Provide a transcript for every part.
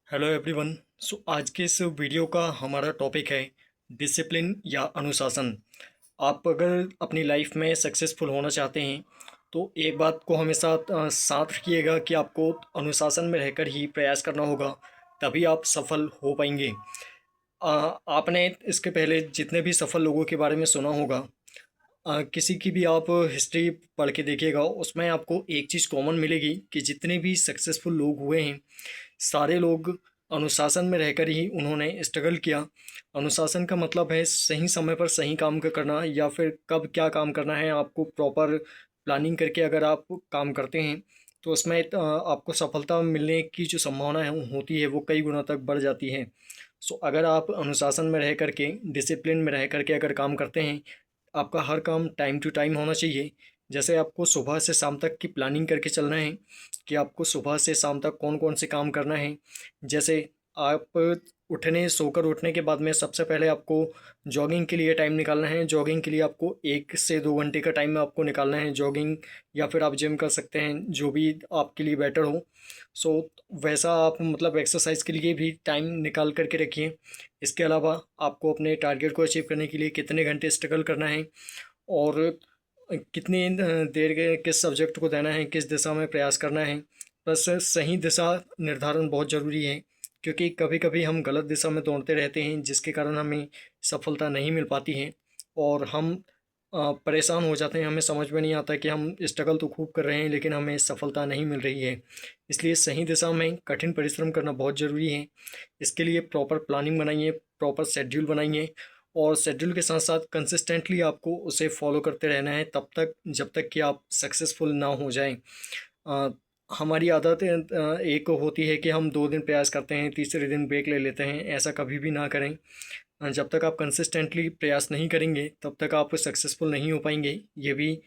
Hello everyone. आज के इस वीडियो का हमारा टॉपिक है डिसिप्लिन या अनुशासन। आप अगर अपनी लाइफ में सक्सेसफुल होना चाहते हैं तो एक बात को हमेशा साथ रखिएगा कि आपको अनुशासन में रहकर ही प्रयास करना होगा, तभी आप सफल हो पाएंगे। आपने इसके पहले जितने भी सफल लोगों के बारे में सुना होगा, किसी की भी आप हिस्ट्री पढ़ के देखिएगा, उसमें आपको एक चीज़ कॉमन मिलेगी कि जितने भी सक्सेसफुल लोग हुए हैं सारे लोग अनुशासन में रहकर ही उन्होंने स्ट्रगल किया। अनुशासन का मतलब है सही समय पर सही काम का करना, या फिर कब क्या काम करना है आपको प्रॉपर प्लानिंग करके अगर आप काम करते हैं तो उसमें आपको सफलता मिलने की जो संभावना है होती है वो कई गुना तक बढ़ जाती है। सो अगर आप अनुशासन में रह करके, डिसिप्लिन में रह करके अगर काम करते हैं, आपका हर काम टाइम टू टाइम होना चाहिए। जैसे आपको सुबह से शाम तक की प्लानिंग करके चलना है कि आपको सुबह से शाम तक कौन कौन से काम करना है। जैसे आप सोकर उठने के बाद में सबसे पहले आपको जॉगिंग के लिए टाइम निकालना है। जॉगिंग के लिए आपको 1 से 2 घंटे का टाइम आपको निकालना है जॉगिंग, या फिर आप जिम कर सकते हैं, जो भी आपके लिए बेटर हो। सो वैसा आप मतलब एक्सरसाइज के लिए भी टाइम निकाल करके रखिए। इसके अलावा आपको अपने टारगेट को अचीव करने के लिए कितने घंटे स्ट्रगल करना है, और कितनी देर के किस सब्जेक्ट को देना है, किस दिशा में प्रयास करना है। बस सही दिशा निर्धारण बहुत ज़रूरी है, क्योंकि कभी कभी हम गलत दिशा में दौड़ते रहते हैं जिसके कारण हमें सफलता नहीं मिल पाती है, और हम परेशान हो जाते हैं। हमें समझ में नहीं आता कि हम स्ट्रगल तो खूब कर रहे हैं लेकिन हमें सफलता नहीं मिल रही है। इसलिए सही दिशा में कठिन परिश्रम करना बहुत ज़रूरी है। इसके लिए प्रॉपर प्लानिंग बनाइए, प्रॉपर शेड्यूल बनाइए, और शेड्यूल के साथ साथ कंसिस्टेंटली आपको उसे फॉलो करते रहना है तब तक जब तक कि आप सक्सेसफुल ना हो जाएं। अ, हमारी आदत एक होती है कि हम 2 दिन प्रयास करते हैं, तीसरे दिन ब्रेक ले लेते हैं। ऐसा कभी भी ना करें। जब तक आप कंसिस्टेंटली प्रयास नहीं करेंगे तब तक आप सक्सेसफुल नहीं हो पाएंगे। ये भी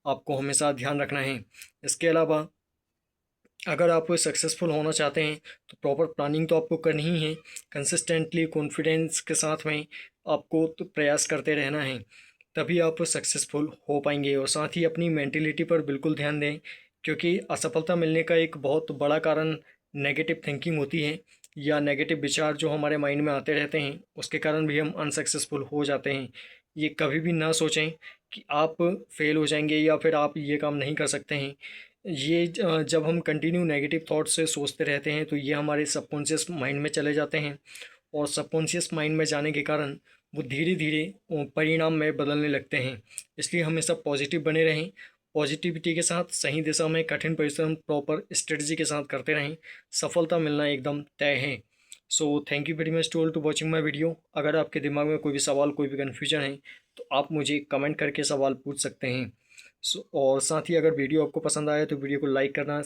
आपको हमेशा ध्यान रखना है। इसके अलावा अगर आप सक्सेसफुल होना चाहते हैं तो प्रॉपर प्लानिंग तो आपको करनी ही है। कंसिस्टेंटली कॉन्फिडेंस के साथ में आपको तो प्रयास करते रहना है, तभी आप सक्सेसफुल हो पाएंगे। और साथ ही अपनी मेंटेलिटी पर बिल्कुल ध्यान दें, क्योंकि असफलता मिलने का एक बहुत बड़ा कारण नेगेटिव थिंकिंग होती है, या नेगेटिव विचार जो हमारे माइंड में आते रहते हैं, उसके कारण भी हम अनसक्सेसफुल हो जाते हैं। ये कभी भी ना सोचें कि आप फेल हो जाएंगे या फिर आप ये काम नहीं कर सकते हैं। जब हम कंटिन्यू नेगेटिव थॉट से सोचते रहते हैं तो ये हमारे सबकॉन्शियस माइंड में चले जाते हैं, और सबकॉन्शियस माइंड में जाने के कारण वो धीरे धीरे परिणाम में बदलने लगते हैं। इसलिए हमेशा पॉजिटिव बने रहें। पॉजिटिविटी के साथ सही दिशा में कठिन परिश्रम प्रॉपर स्ट्रेटजी के साथ करते रहें, सफलता मिलना एकदम तय है। So thank you very much to all to watching my video. अगर आपके दिमाग में कोई भी सवाल, कोई भी कन्फ्यूजन है तो आप मुझे कमेंट करके सवाल पूछ सकते हैं। और साथ ही अगर वीडियो आपको पसंद आया तो वीडियो को लाइक करना,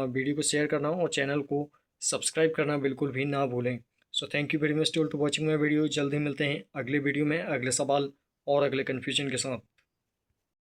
वीडियो को शेयर करना और चैनल को सब्सक्राइब करना बिल्कुल भी ना भूलें। So thank you very much to all to watching my video. जल्दी मिलते हैं अगले वीडियो में अगले सवाल और अगले कन्फ्यूजन के साथ।